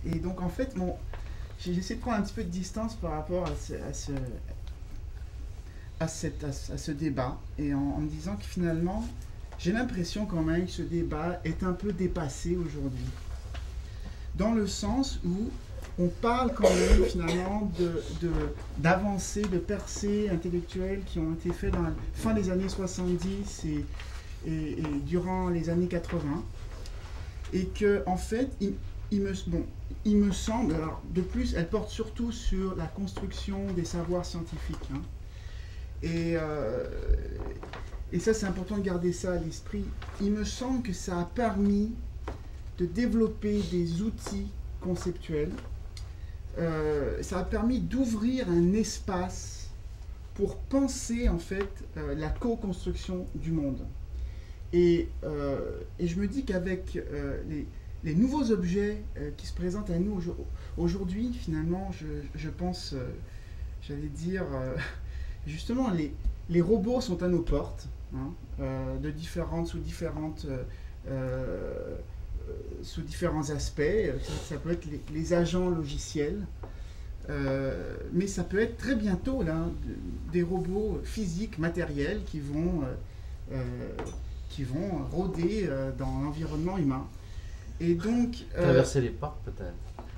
et donc en fait, j'ai essayé de prendre un petit peu de distance par rapport à ce débat, et en me disant que finalement, j'ai l'impression quand même que ce débat est un peu dépassé aujourd'hui. Dans le sens où on parle quand même finalement d'avancées, de percées intellectuelles qui ont été faites dans la fin des années 70 et durant les années 80. Et que, en fait, il me semble, alors de plus, elle porte surtout sur la construction des savoirs scientifiques. Hein. Et ça, c'est important de garder ça à l'esprit. Il me semble que ça a permis de développer des outils conceptuels. Ça a permis d'ouvrir un espace pour penser, en fait, la co-construction du monde. Et je me dis qu'avec les nouveaux objets qui se présentent à nous aujourd'hui, finalement, je pense, j'allais dire, justement, les robots sont à nos portes, hein, sous différents aspects. Ça peut être les agents logiciels, mais ça peut être très bientôt là, des robots physiques, matériels qui vont rôder dans l'environnement humain. Et donc, traverser les portes peut-être.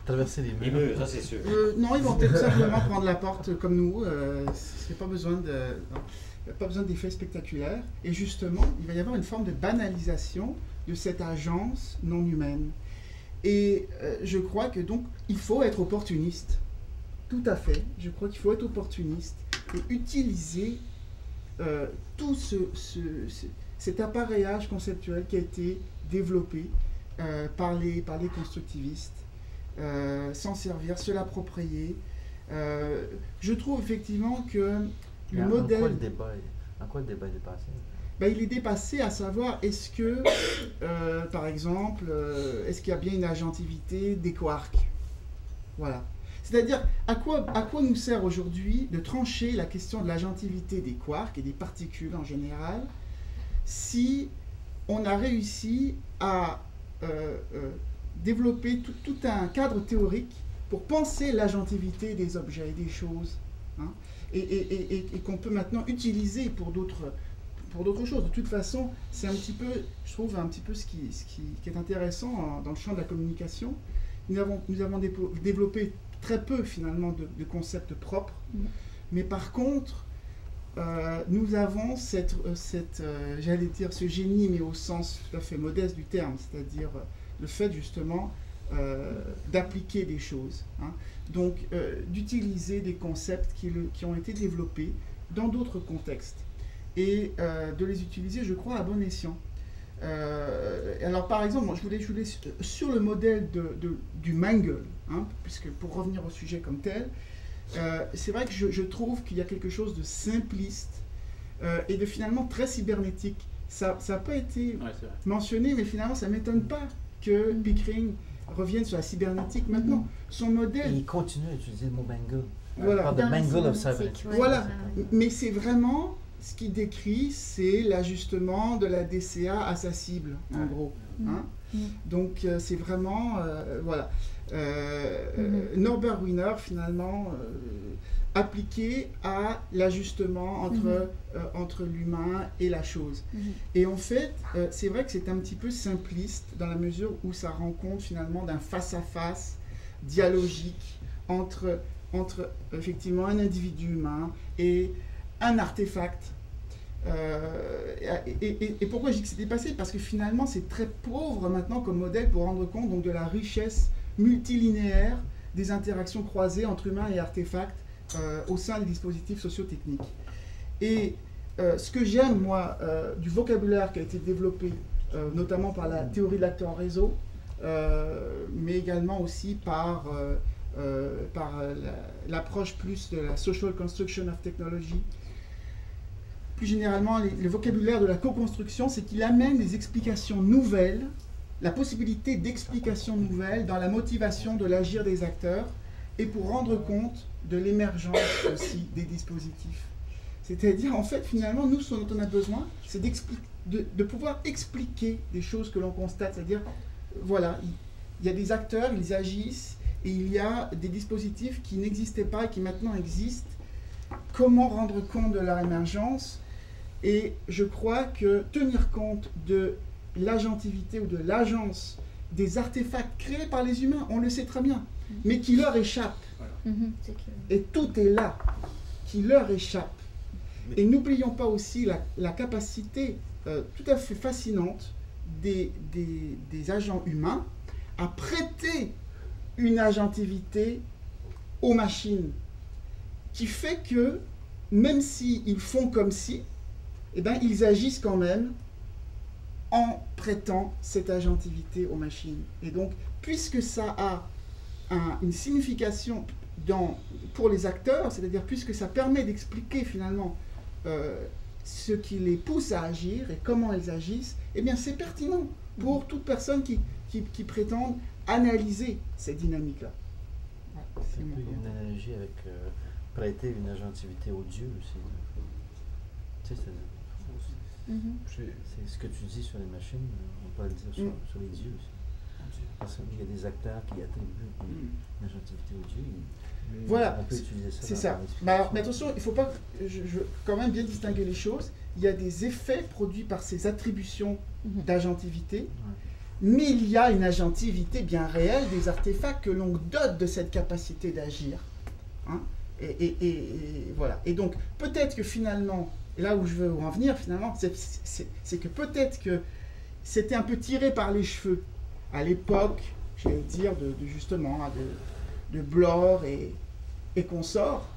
Traverser les murs. Les murs, ça c'est sûr. Non, ils vont peut-être simplement prendre la porte comme nous. Il n'y a pas besoin d'effets spectaculaires. Et justement, il va y avoir une forme de banalisation de cette agence non humaine. Et je crois que donc, il faut être opportuniste. Tout à fait. Je crois qu'il faut être opportuniste et utiliser tout cet appareillage conceptuel qui a été développé par les constructivistes, s'en servir, se l'approprier. Je trouve effectivement que le modèle... En quoi le débat est dépassé? Ben, il est dépassé, à savoir, est-ce que, par exemple, est-ce qu'il y a bien une agentivité des quarks? Voilà. C'est-à-dire, à quoi nous sert aujourd'hui de trancher la question de l'agentivité des quarks et des particules en général, si on a réussi à développer tout un cadre théorique pour penser l'agentivité des objets et des choses, hein, et qu'on peut maintenant utiliser pour d'autres choses. De toute façon, c'est un petit peu, je trouve, un petit peu ce qui est intéressant dans le champ de la communication. Nous avons développé très peu, finalement, de concepts propres, mais par contre, nous avons j'allais dire, ce génie, mais au sens tout à fait modeste du terme, c'est-à-dire le fait, justement, d'appliquer des choses. Hein. Donc, d'utiliser des concepts qui ont été développés dans d'autres contextes. Et de les utiliser, je crois, à bon escient. Alors, par exemple, je voulais sur le modèle du Mangle, hein, puisque pour revenir au sujet comme tel, c'est vrai que je trouve qu'il y a quelque chose de simpliste et de finalement très cybernétique. Ça n'a pas été mentionné, mais finalement, ça ne m'étonne pas que Pickering revienne sur la cybernétique maintenant. Son modèle... Et il continue à utiliser le mot Mangle. Voilà. De Mangle of Cybernetic. Voilà. Mais c'est vraiment... Ce qu'il décrit, c'est l'ajustement de la DCA à sa cible, en gros. Hein. Donc, c'est vraiment... voilà. Norbert Wiener, finalement, appliqué à l'ajustement entre l'humain et la chose. Et en fait, c'est vrai que c'est un petit peu simpliste dans la mesure où ça rend compte, finalement, d'un face-à-face dialogique entre effectivement, un individu humain et un artefact. Et pourquoi je dis que c'est dépassé? Parce que finalement, c'est très pauvre maintenant comme modèle pour rendre compte donc, de la richesse multilinéaire des interactions croisées entre humains et artefacts au sein des dispositifs sociotechniques. Et ce que j'aime, moi, du vocabulaire qui a été développé, notamment par la théorie de l'acteur réseau, mais également aussi par l'approche plus de la social construction of technology. Plus généralement, le vocabulaire de la co-construction, c'est qu'il amène des explications nouvelles, la possibilité d'explications nouvelles dans la motivation de l'agir des acteurs et pour rendre compte de l'émergence aussi des dispositifs. C'est-à-dire, en fait, finalement, nous, ce dont on a besoin, c'est de pouvoir expliquer des choses que l'on constate. C'est-à-dire, voilà, il y a des acteurs, ils agissent, et il y a des dispositifs qui n'existaient pas et qui maintenant existent. Comment rendre compte de leur émergence? Et je crois que tenir compte de l'agentivité ou de l'agence des artefacts créés par les humains, on le sait très bien, mais qui leur échappent. Et tout est là, qui leur échappe. Et n'oublions pas aussi la capacité tout à fait fascinante des agents humains à prêter une agentivité aux machines, qui fait que même s'ils font comme si, eh ben, ils agissent quand même en prêtant cette agentivité aux machines. Et donc, puisque ça a une signification pour les acteurs, c'est-à-dire puisque ça permet d'expliquer finalement ce qui les pousse à agir et comment ils agissent, eh bien c'est pertinent pour toute personne qui prétende analyser cette dynamique-là. Ouais, c'est un peu une analogie avec prêter une agentivité aux dieux aussi. Tu sais, c'est ce que tu dis sur les machines, on peut le dire sur les dieux aussi. Parce qu'il y a des acteurs qui attribuent une agentivité aux dieux. Voilà, on peut utiliser ça. C'est ça. Mais attention, il ne faut pas, je veux quand même bien distinguer les choses. Il y a des effets produits par ces attributions d'agentivité, mais il y a une agentivité bien réelle des artefacts que l'on dote de cette capacité d'agir. Hein? Et voilà. Et donc, peut-être que finalement, là où je veux en venir, finalement, c'est que peut-être que c'était un peu tiré par les cheveux à l'époque, j'allais dire, justement, de Bloor et consorts,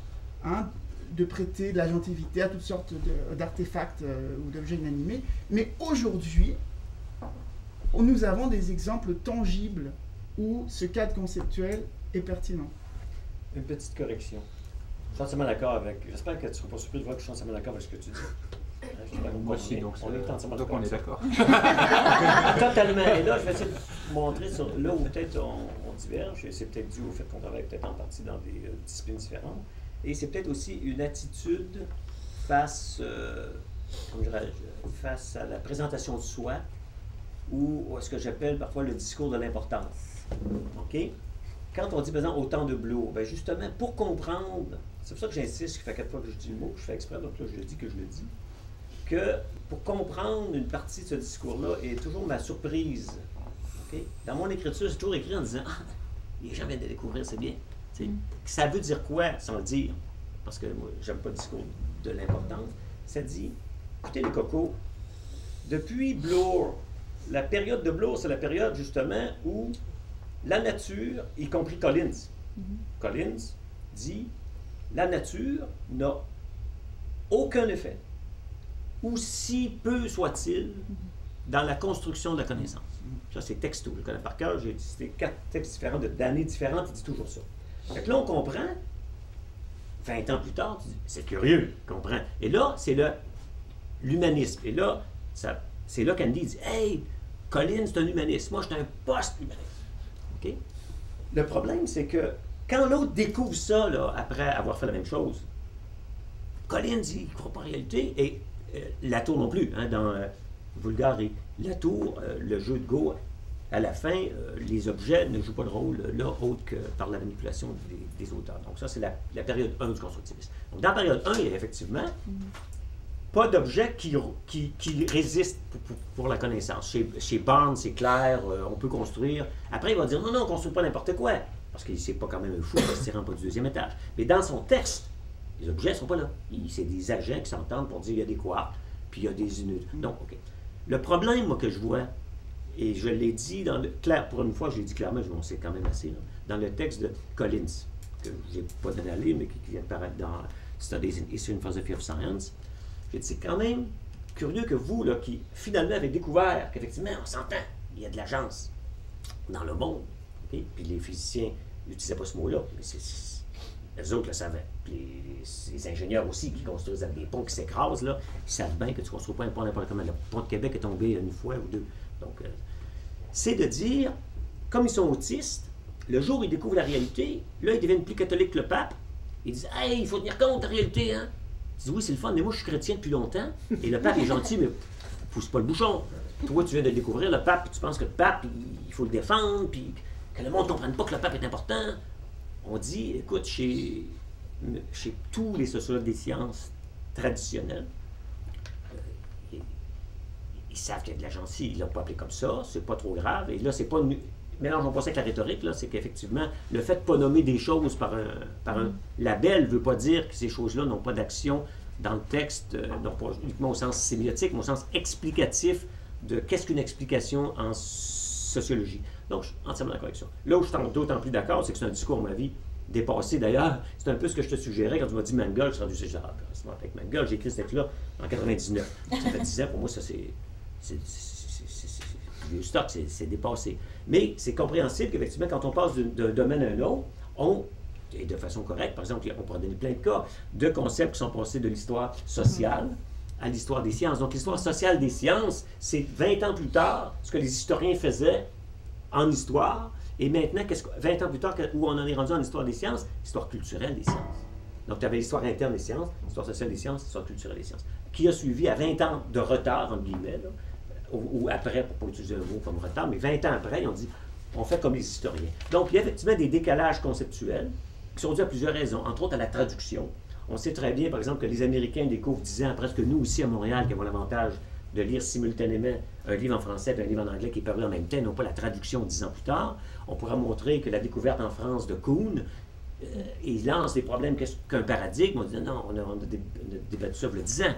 hein, de prêter de l'agentivité à toutes sortes d'artefacts ou d'objets inanimés. Mais aujourd'hui, nous avons des exemples tangibles où ce cadre conceptuel est pertinent. Une petite correction. Je suis entièrement d'accord avec... J'espère que tu ne seras pas surpris de voir que je suis entièrement d'accord avec ce que tu dis. Moi aussi, donc on est d'accord. Totalement. Et là, je vais essayer de montrer sur là où peut-être on diverge, et c'est peut-être dû au fait qu'on travaille peut-être en partie dans des disciplines différentes. Et c'est peut-être aussi une attitude face, face à la présentation de soi, ou ce que j'appelle parfois le discours de l'importance. OK? Quand on dit, par exemple, autant de Bloor, bien justement, pour comprendre, c'est pour ça que j'insiste, ça fait 4 fois que je dis le mot, je fais exprès, donc là, je le dis que je le dis, que pour comprendre une partie de ce discours-là est toujours ma surprise. Okay? Dans mon écriture, c'est toujours écrit en disant « Ah, les gens viennent de découvrir, c'est bien. » Ça veut dire quoi, sans le dire? Parce que moi, j'aime pas le discours de l'importance. Ça dit, écoutez les cocos, depuis Bloor, la période de Bloor, c'est la période justement où la nature, y compris Collins, Collins dit, la nature n'a aucun effet, aussi peu soit-il, dans la construction de la connaissance. Ça, c'est texto, je le connais par cœur, j'ai cité 4 textes différents d'années différentes, il dit toujours ça. Fait que là, on comprend, 20 ans plus tard, tu dis, c'est curieux, on comprend. Et là, c'est l'humanisme. Et là, c'est là qu'Andy dit, hey, Collins, c'est un humaniste, moi, je suis un post-humaniste. OK? Le problème, c'est que quand l'autre découvre ça, là, après avoir fait la même chose, Collins, il ne croit pas en réalité, et Latour non plus, hein, dans Vulgare et Latour, le jeu de Go, à la fin, les objets ne jouent pas de rôle là autre que par la manipulation des auteurs. Donc ça, c'est la période 1 du constructivisme. Donc dans la période 1, il y a effectivement pas d'objet qui résiste pour la connaissance. Chez Barnes, c'est clair, on peut construire. Après, il va dire, non, on ne construit pas n'importe quoi, parce qu'il n'est pas quand même un fou, parce qu'il ne se rend pas du 2e étage. Mais dans son texte, les objets ne sont pas là. C'est des agents qui s'entendent pour dire qu'il y a des quarks, puis il y a des unités. Donc, OK. Le problème, moi, que je vois, et je l'ai dit pour une fois, je l'ai dit clairement, je m'en sais quand même assez, là, dans le texte de Collins, que je n'ai pas donné à lire, mais qui vient de paraître dans Studies in History and Philosophy of Science. J'ai dit, c'est quand même curieux que vous, là, qui finalement avez découvert qu'effectivement, on s'entend, il y a de l'agence dans le monde. Okay? Puis les physiciens n'utilisaient pas ce mot-là, mais les autres le savaient. Puis les ingénieurs aussi qui construisent avec des ponts qui s'écrasent, là, ils savent bien que tu ne construis pas un pont n'importe comment. Le pont de Québec est tombé une fois ou deux. Donc, c'est de dire, comme ils sont autistes, le jour où ils découvrent la réalité, là, ils deviennent plus catholiques que le pape. Ils disent, hey, il faut tenir compte de la réalité, hein? Ils disent, oui, c'est le fun, mais moi, je suis chrétien depuis longtemps, et le pape est gentil, mais pousse pas le bouchon. Toi, tu viens de découvrir le pape, puis tu penses que le pape, il faut le défendre, puis que le monde ne comprenne pas que le pape est important. On dit, écoute, chez tous les sociologues des sciences traditionnels, ils savent qu'il y a de l'agencie, ils ne l'ont pas appelé comme ça, c'est pas trop grave. Et là, c'est pas mélangeons pas ça avec la rhétorique, là, c'est qu'effectivement, le fait de ne pas nommer des choses par un label ne veut pas dire que ces choses-là n'ont pas d'action dans le texte, non pas uniquement au sens sémiotique, mais au sens explicatif de qu'est-ce qu'une explication en sociologie. Donc, je suis entièrement d'accord avec ça. Là où je suis d'autant plus d'accord, c'est que c'est un discours, à mon avis, dépassé. D'ailleurs, c'est un peu ce que je te suggérais quand tu m'as dit Mangold. Je suis rendu chez avec Mangold. J'ai écrit ce texte-là en 99. Ça fait 10 ans. Pour moi, ça, c'est vieux stock, c'est dépassé. Mais c'est compréhensible qu'effectivement, quand on passe d'un domaine à un autre, et de façon correcte, par exemple, on pourrait donner plein de cas, de concepts qui sont passés de l'histoire sociale à l'histoire des sciences. Donc, l'histoire sociale des sciences, c'est 20 ans plus tard, ce que les historiens faisaient en histoire, et maintenant, 20 ans plus tard, où on en est rendu en histoire des sciences, l'histoire culturelle des sciences. Donc, tu avais l'histoire interne des sciences, l'histoire sociale des sciences, l'histoire culturelle des sciences, qui a suivi à 20 ans de retard, entre guillemets, là, ou après, pour ne pas utiliser un mot comme retard, mais 20 ans après, ils ont dit, on fait comme les historiens. Donc, il y a effectivement des décalages conceptuels qui sont dus à plusieurs raisons, entre autres à la traduction. On sait très bien, par exemple, que les Américains découvrent 10 ans après, que nous aussi à Montréal, qui avons l'avantage de lire simultanément un livre en français et un livre en anglais qui est paru en même temps, non pas la traduction 10 ans plus tard. On pourra montrer que la découverte en France de Kuhn, il lance des problèmes qu'un paradigme. On dit non, on a débattu ça il y a 10 ans.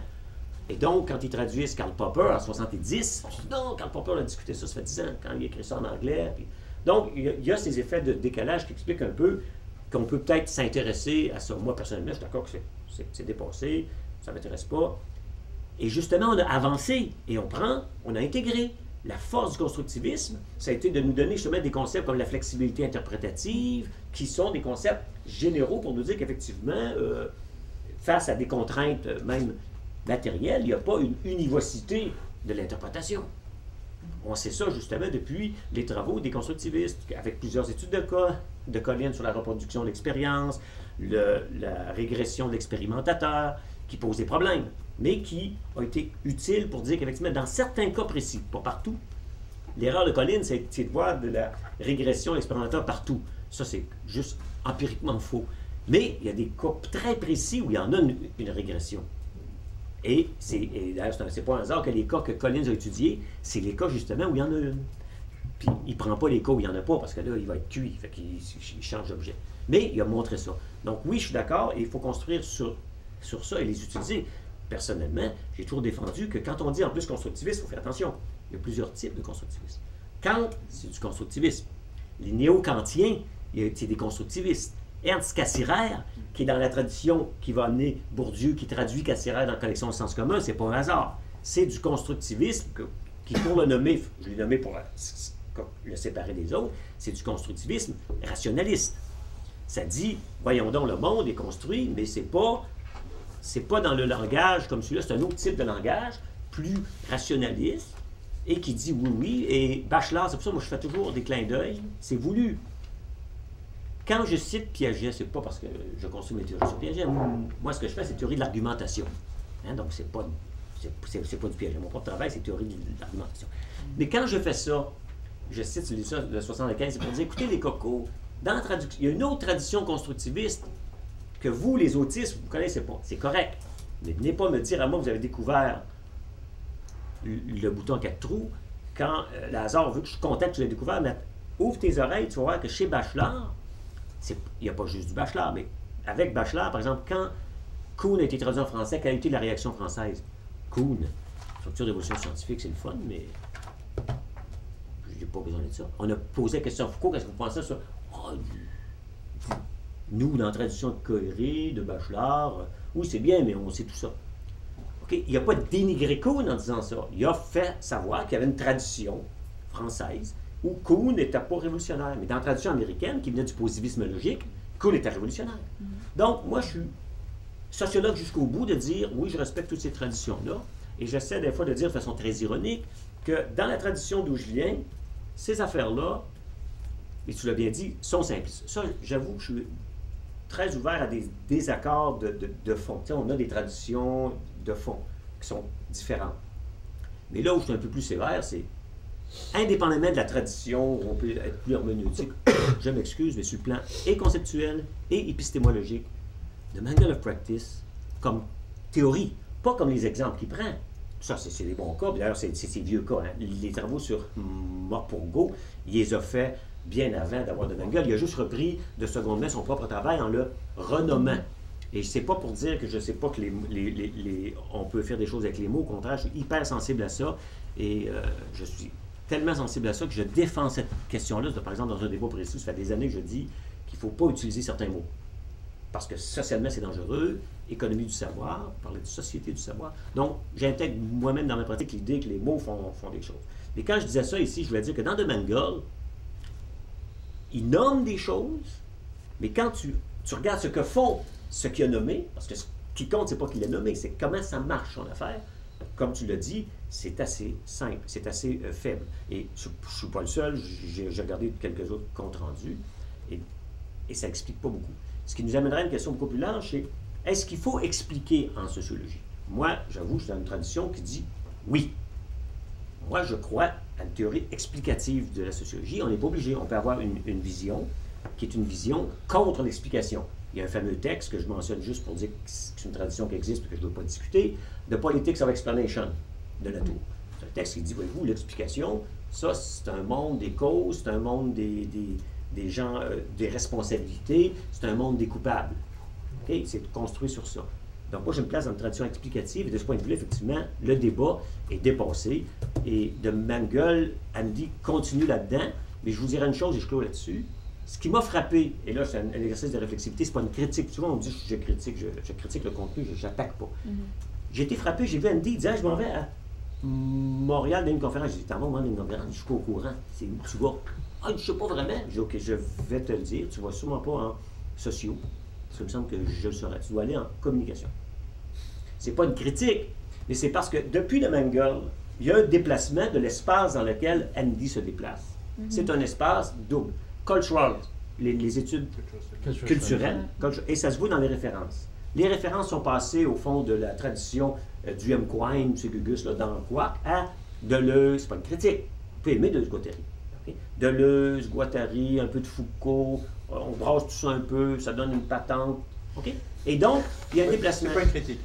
Et donc, quand ils traduisent Karl Popper en 70, je dis non, Karl Popper a discuté ça fait 10 ans, quand il a écrit ça en anglais. Puis... Donc, il y a ces effets de décalage qui expliquent un peu qu'on peut peut-être s'intéresser à ça. Moi, personnellement, je suis d'accord que c'est dépassé, ça ne m'intéresse pas. Et justement, on a avancé et on a intégré. La force du constructivisme, ça a été de nous donner justement des concepts comme la flexibilité interprétative, qui sont des concepts généraux pour nous dire qu'effectivement, face à des contraintes même matérielles, il n'y a pas une univocité de l'interprétation. On sait ça justement depuis les travaux des constructivistes, avec plusieurs études de Collins sur la reproduction de l'expérience, la régression de l'expérimentateur, qui pose des problèmes, mais qui a été utile pour dire qu'effectivement, dans certains cas précis, pas partout, l'erreur de Collins, c'est de voir de la régression de l'expérimentateur partout. Ça, c'est juste empiriquement faux. Mais il y a des cas très précis où il y en a une régression. Et d'ailleurs, c'est pas un hasard que les cas que Collins a étudiés, c'est les cas justement où il y en a une. Puis il ne prend pas les cas où il n'y en a pas, parce que là, il va être cuit, fait qu'il change d'objet. Mais il a montré ça. Donc oui, je suis d'accord, et il faut construire sur ça et les utiliser. Personnellement, j'ai toujours défendu que quand on dit en plus constructiviste, il faut faire attention. Il y a plusieurs types de constructivisme. Kant, c'est du constructivisme. Les néo-kantiens, c'est des constructivistes. Ernst Cassirer, qui est dans la tradition qui va amener Bourdieu, qui traduit Cassirer dans la collection de sens commun, c'est pas un hasard. C'est du constructivisme qui, pour le nommer, je l'ai nommé pour le séparer des autres, c'est du constructivisme rationaliste. Ça dit, voyons donc, le monde est construit, mais c'est pas dans le langage comme celui-là, c'est un autre type de langage, plus rationaliste, et qui dit oui, et Bachelard, c'est pour ça que moi je fais toujours des clins d'œil, c'est voulu. Quand je cite Piaget, c'est pas parce que je construis mes théories sur Piaget, moi ce que je fais, c'est théorie de l'argumentation. Hein, donc c'est pas du Piaget. Mon propre travail, c'est théorie de l'argumentation. Mais quand je fais ça, je cite celui-là de 75, c'est pour dire, écoutez les cocos, dans la traduction, il y a une autre tradition constructiviste que vous, les autistes, vous ne connaissez pas. C'est correct. Mais venez pas me dire à moi que vous avez découvert le bouton 4 trous quand le hasard veut que je suis content que tu l'aies découvert, mais ouvre tes oreilles, tu vas voir que chez Bachelard, il n'y a pas juste du Bachelard, mais avec Bachelard, par exemple, quand Kuhn a été traduit en français, quelle a été la réaction française? Kuhn, structure d'évolution scientifique, c'est le fun, mais je n'ai pas besoin de ça. On a posé la question à Foucault, qu'est-ce que vous pensez sur nous, dans la tradition de Coéré, de Bachelard, oui, c'est bien, mais on sait tout ça. Okay? Il n'a pas dénigré Kuhn en disant ça. Il a fait savoir qu'il y avait une tradition française où Kuhn n'était pas révolutionnaire. Mais dans la tradition américaine, qui venait du positivisme logique, Kuhn était révolutionnaire. Donc, moi, je suis sociologue jusqu'au bout de dire, oui, je respecte toutes ces traditions-là, et j'essaie des fois de dire de façon très ironique que dans la tradition d'où je viens, ces affaires-là, et tu l'as bien dit, sont simples. Ça, j'avoue que je suis très ouvert à des désaccords de fond. Tu sais, on a des traditions de fond qui sont différentes. Mais là où je suis un peu plus sévère, c'est indépendamment de la tradition, où on peut être plus herméneutique, je m'excuse, mais sur le plan et conceptuel et épistémologique, The Manual of Practice, comme théorie, pas comme les exemples qu'il prend. Ça, c'est des bons cas. D'ailleurs, c'est ces vieux cas. Hein. Les travaux sur Morpurgo, il les a fait bien avant d'avoir de Mengele. Il a juste repris de seconde main son propre travail en le renommant. Et c'est pas pour dire que je sais pas que on peut faire des choses avec les mots. Au contraire, je suis hyper sensible à ça. Et je suis tellement sensible à ça que je défends cette question-là. Par exemple, dans un débat précis, ça fait des années que je dis qu'il ne faut pas utiliser certains mots. Parce que socialement, c'est dangereux. Économie du savoir, parler de société du savoir. Donc, j'intègre moi-même dans ma pratique l'idée que les mots font des choses. Mais quand je disais ça ici, je voulais dire que dans De Mengele, il nomme des choses, mais quand tu regardes ce que font ce qu'il a nommé, parce que ce qui compte, c'est pas qu'il a nommé, c'est comment ça marche son affaire. Comme tu l'as dit, c'est assez simple, c'est assez faible. Et je ne suis pas le seul, j'ai regardé quelques autres comptes rendus, et ça n'explique pas beaucoup. Ce qui nous amènerait à une question beaucoup plus large, c'est est-ce qu'il faut expliquer en sociologie? Moi, j'avoue, je suis dans une tradition qui dit oui. Moi, je crois à une théorie explicative de la sociologie. On n'est pas obligé. On peut avoir une vision qui est une vision contre l'explication. Il y a un fameux texte que je mentionne juste pour dire que c'est une tradition qui existe et que je ne veux pas discuter, de Politics of Explanation de Latour. C'est un texte qui dit, voyez-vous, l'explication, ça, c'est un monde des causes, c'est un monde des gens, des responsabilités, c'est un monde des coupables. Okay? C'est construit sur ça. Donc, moi, j'ai une place dans une tradition explicative, et de ce point de vue-là, effectivement, le débat est dépassé. Et de Mengele, Andy continue là-dedans, mais je vous dirai une chose, et je clôt là-dessus. Ce qui m'a frappé, et là, c'est un exercice de réflexivité, c'est pas une critique. Souvent, on dit je critique le contenu, je n'attaque pas. J'ai été frappé, j'ai vu Andy dire je m'en vais à Montréal dans une conférence. J'ai dit t'en vas dans une conférence, je suis pas au courant. C'est où tu vas? Ah, je ne sais pas vraiment. J'ai dit ok, je vais te le dire. Tu ne vas sûrement pas en sociaux. Ça me semble que je le saurais. Tu dois aller en communication. C'est pas une critique, mais c'est parce que depuis le Mengele, il y a un déplacement de l'espace dans lequel Andy se déplace. C'est un espace double. Cultural, les études culturelles, et ça se voit dans les références. Les références sont passées au fond de la tradition du M. Quine, M. Gugus, là, dans Quark, à Deleuze, c'est pas une critique, vous pouvez aimer Deleuze-Guattari. Okay? Deleuze, Guattari, un peu de Foucault, on brasse tout ça un peu, ça donne une patente. OK? Et donc, il y a un déplacement. C'est pas une critique.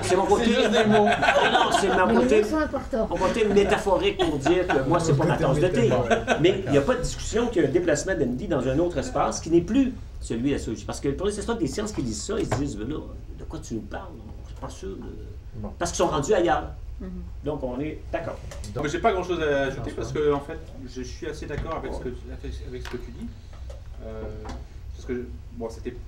C'est mon côté. C'est juste des mots. Non, c'est mon côté métaphorique pour dire que moi, c'est pas ma tasse de thé. Mais il n'y a pas de discussion qu'il y a un déplacement d'Andy dans un autre espace qui n'est plus celui de la sociologie. Parce que pour les histoires des sciences qui disent ça, ils se disent, là, de quoi tu nous parles? Je suis pas sûr. Bon. Parce qu'ils sont rendus ailleurs. Donc, on est d'accord. Je n'ai pas grand-chose à ajouter parce que, en fait, je suis assez d'accord avec, avec ce que tu dis. Parce que bon,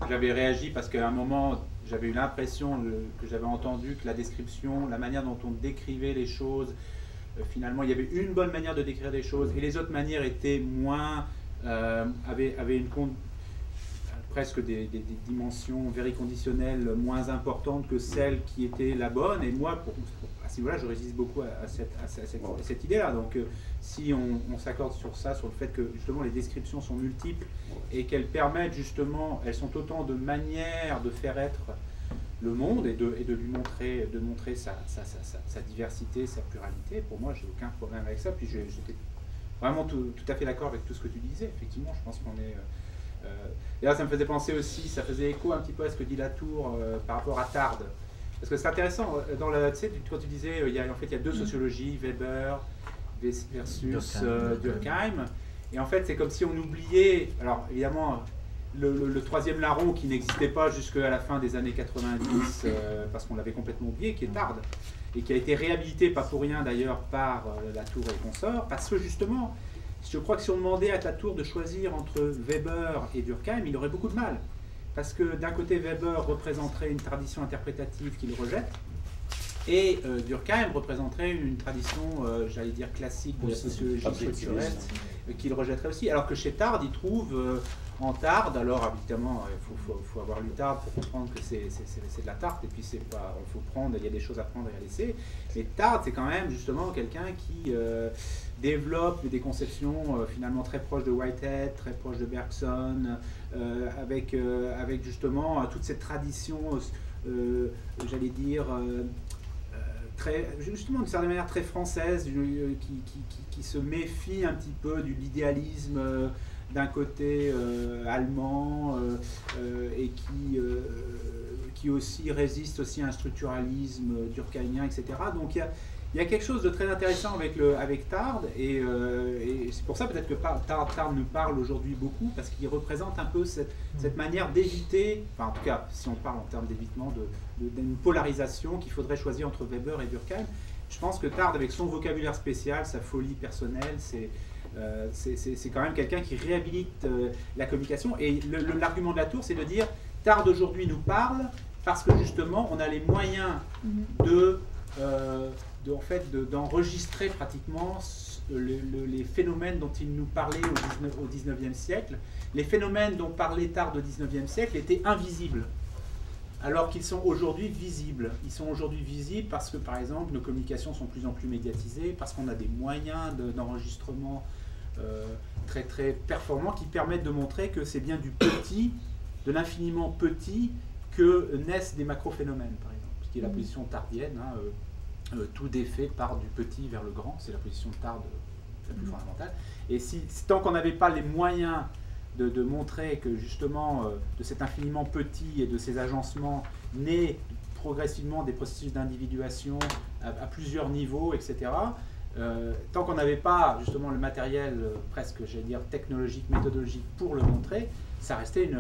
j'avais réagi parce qu'à un moment, j'avais eu l'impression que j'avais entendu que la description, la manière dont on décrivait les choses, finalement, il y avait une bonne manière de décrire les choses et les autres manières étaient moins, avaient presque des dimensions vériconditionnelles moins importantes que celle qui était la bonne. Et moi, à ce niveau-là, je résiste beaucoup à cette idée-là. Donc, si on s'accorde sur ça, sur le fait que justement les descriptions sont multiples et qu'elles permettent justement, elles sont autant de manières de faire être le monde et de lui montrer sa diversité, sa pluralité. Pour moi, j'ai aucun problème avec ça. Puis j'étais vraiment tout à fait d'accord avec tout ce que tu disais. Effectivement, je pense qu'on est... et là, ça me faisait penser aussi, ça faisait écho un petit peu à ce que dit Latour par rapport à Tarde. Parce que c'est intéressant, tu sais, quand tu disais, il y a deux sociologies, Weber versus Durkheim. Et en fait, c'est comme si on oubliait, alors évidemment, le troisième larron qui n'existait pas jusqu'à la fin des années 90, parce qu'on l'avait complètement oublié, qui est Tarde, et qui a été réhabilité, pas pour rien d'ailleurs, par Latour et consorts, parce que justement, je crois que si on demandait à Latour de choisir entre Weber et Durkheim, il aurait beaucoup de mal. Parce que d'un côté, Weber représenterait une tradition interprétative qu'il rejette, et Durkheim représenterait une tradition, j'allais dire, classique de la sociologie structurelle, qu'il rejetterait aussi. Alors que chez Tarde, il trouve en Tarde, alors évidemment, il faut avoir lu Tarde pour comprendre que c'est de la tarte, et puis il faut prendre, il y a des choses à prendre et à laisser. Mais Tarde, c'est quand même justement quelqu'un qui développe des conceptions finalement très proches de Whitehead, très proches de Bergson, avec justement toute cette tradition, j'allais dire, justement d'une certaine manière très française, qui se méfie un petit peu de l'idéalisme d'un côté allemand et qui aussi résiste aussi à un structuralisme durkheimien, etc. Donc il y a quelque chose de très intéressant avec Tard, et c'est pour ça peut-être que Tard nous parle aujourd'hui beaucoup, parce qu'il représente un peu cette manière d'éviter, enfin en tout cas si on parle en termes d'évitement, d'une polarisation qu'il faudrait choisir entre Weber et Durkheim. Je pense que Tard, avec son vocabulaire spécial, sa folie personnelle, c'est quand même quelqu'un qui réhabilite la communication. Et l'argument de la tour, c'est de dire Tard aujourd'hui nous parle parce que justement on a les moyens d'enregistrer pratiquement les phénomènes dont il nous parlait au 19e siècle. Les phénomènes dont parlait Tard au 19e siècle étaient invisibles, alors qu'ils sont aujourd'hui visibles. Ils sont aujourd'hui visibles parce que, par exemple, nos communications sont de plus en plus médiatisées, parce qu'on a des moyens d'enregistrement très très performants qui permettent de montrer que c'est bien du petit, de l'infiniment petit, que naissent des macro-phénomènes, par exemple, ce qui est la position tardienne. Tout défait part du petit vers le grand, c'est la position de Tard la plus fondamentale. Et tant qu'on n'avait pas les moyens de montrer que justement de cet infiniment petit et de ces agencements naît progressivement des processus d'individuation à plusieurs niveaux, etc., tant qu'on n'avait pas justement le matériel presque, j'allais dire, technologique, méthodologique pour le montrer, ça restait une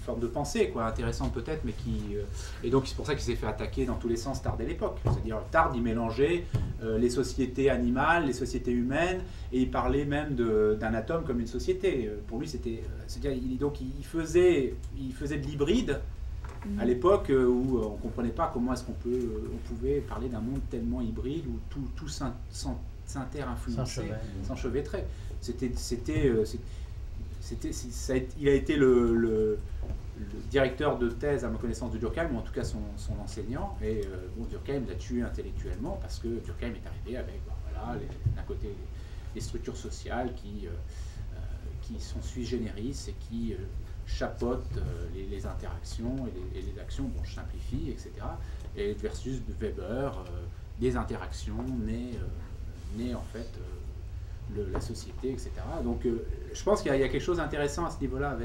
forme de pensée, quoi, intéressante peut-être, mais qui... et donc c'est pour ça qu'il s'est fait attaquer dans tous les sens Tard dès l'époque. C'est-à-dire Tard, il mélangeait les sociétés animales, les sociétés humaines, et il parlait même d'un atome comme une société. Pour lui, c'est-à-dire, il faisait de l'hybride à l'époque où on ne comprenait pas comment est-ce on pouvait parler d'un monde tellement hybride où tout s'inter-influençait, s'enchevêtrait. Il a été le directeur de thèse, à ma connaissance, de Durkheim, ou en tout cas son enseignant. Et Durkheim l'a tué intellectuellement parce que Durkheim est arrivé avec, d'un côté, les structures sociales qui sont sui generis et qui chapeautent les interactions et les actions, bon, je simplifie, etc. Et versus Weber, des interactions nées en fait la société, etc. Donc je pense qu'il y a quelque chose d'intéressant à ce niveau-là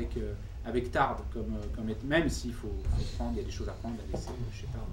avec Tard, même s'il faut prendre, il y a des choses à prendre à laisser chez Tard.